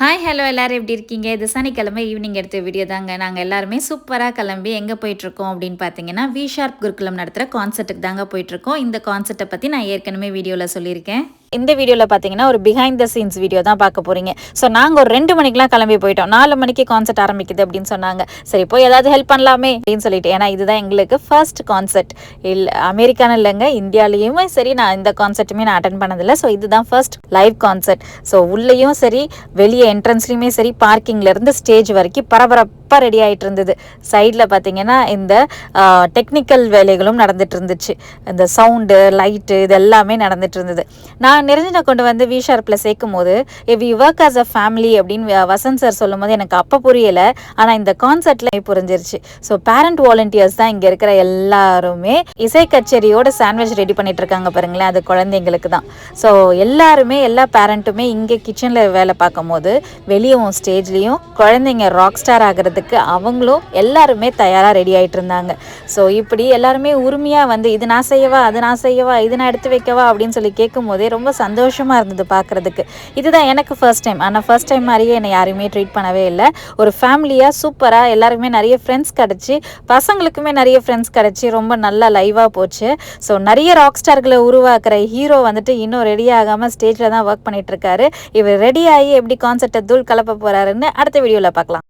Hi hello எல்லாரும் எப்படி இருக்கீங்க? இது சனிக்கிழமை ஈவினிங் எடுத்த வீடியோ தாங்க. நாங்கள் எல்லாருமே சூப்பராக கிளம்பி எங்கே போயிட்டுருக்கோம் அப்படின்னு பார்த்தீங்கன்னா, வி ஷார்ப் குருகுலம் நடத்துகிற கான்சர்ட்டுக்கு தாங்க போயிட்டுருக்கோம். இந்த கான்சர்ட்டை பற்றி நான் ஏற்கனவே வீடியோவில் சொல்லியிருக்கேன். இந்த வீடியோவில் பார்த்தீங்கன்னா ஒரு பிஹைண்ட் த சீன்ஸ் வீடியோ தான் பார்க்க போகிறீங்க. ஸோ நாங்கள் ஒரு 2 மணிக்கெலாம் கிளம்பி போயிட்டோம். 4 மணிக்கு கான்சர்ட் ஆரம்பிக்குது அப்படின்னு சொன்னாங்க. சரி போய் ஏதாவது ஹெல்ப் பண்ணலாமே அப்படின்னு சொல்லிட்டு, ஏன்னா இதுதான் எங்களுக்கு ஃபர்ஸ்ட் கான்சர்ட். அமெரிக்கான்னு இல்லைங்க, இந்தியாலேயுமே சரி நான் இந்த கான்சர்ட்டுமே நான் அட்டன் பண்ணதில்லை. ஸோ இதுதான் ஃபர்ஸ்ட் லைவ் கான்சர்ட். ஸோ உள்ளேயும் சரி வெளியே என்ட்ரன்ஸ்லையுமே சரி பார்க்கிங்லேருந்து ஸ்டேஜ் வரைக்கும் பரபரப்பாக ரெடி ஆகிட்டு இருந்தது. சைடில் பார்த்தீங்கன்னா இந்த டெக்னிக்கல் வேலைகளும் நடந்துட்டு இருந்துச்சு. இந்த சவுண்டு லைட்டு இது எல்லாமே நடந்துட்டு இருந்தது. நான் நிரஞ்சனை கொண்டு வந்து வி ஷார்ப்பில் சேர்க்கும் போது we work as a family அப்படின்னு வசந்த் சார் சொல்லும் போது எனக்கு அப்போ புரியலை. ஆனால் இந்த கான்சர்ட்டில் புரிஞ்சிருச்சு. ஸோ பேரண்ட் வாலண்டியர்ஸ் தான் இங்கே இருக்கிற எல்லாருமே இசை கச்சேரியோட சாண்ட்விச் ரெடி பண்ணிட்டு இருக்காங்க பாருங்களேன், அது குழந்தைங்களுக்கு தான். ஸோ எல்லாருமே எல்லா பேரண்ட்டுமே இங்கே கிச்சனில் வேலை பார்க்கும் போது வெளியவும் ஸ்டேஜ்லேயும் குழந்தைங்க ராக் ஸ்டார் ஆகிறதுக்கு அவங்களும் எல்லாருமே தயாராக ரெடி ஆகிட்டு இருந்தாங்க. ஸோ இப்படி எல்லாருமே உரிமையாக வந்து இது நான் செய்யவா, அது நான் செய்யவா, இது நான் எடுத்து வைக்கவா அப்படின்னு சொல்லி கேட்கும் போதே ரொம்ப சந்தோஷமாக இருந்தது பார்க்குறதுக்கு. இதுதான் எனக்கு ஃபர்ஸ்ட் டைம். ஆனால் ஃபர்ஸ்ட் டைம் மாதிரியே என்னை யாருமே ட்ரீட் பண்ணவே இல்லை. ஒரு ஃபேமிலியாக சூப்பராக எல்லாருமே நிறைய ஃப்ரெண்ட்ஸ் கிடச்சி, பசங்களுக்குமே நிறைய ஃப்ரெண்ட்ஸ் கிடச்சி ரொம்ப நல்லா லைவாக போச்சு. ஸோ நிறைய ராக் ஸ்டார்களை உருவாக்குற ஹீரோ வந்துட்டு இன்னும் ரெடி ஆகாமல் ஸ்டேஜில் தான் ஒர்க் பண்ணிகிட்ருக்காரு. இவர் ரெடி ஆகி எப்படி கான்சர்ட்டை தூள் கலப்ப போகிறாருன்னு அடுத்த வீடியோவில் பார்க்கலாம்.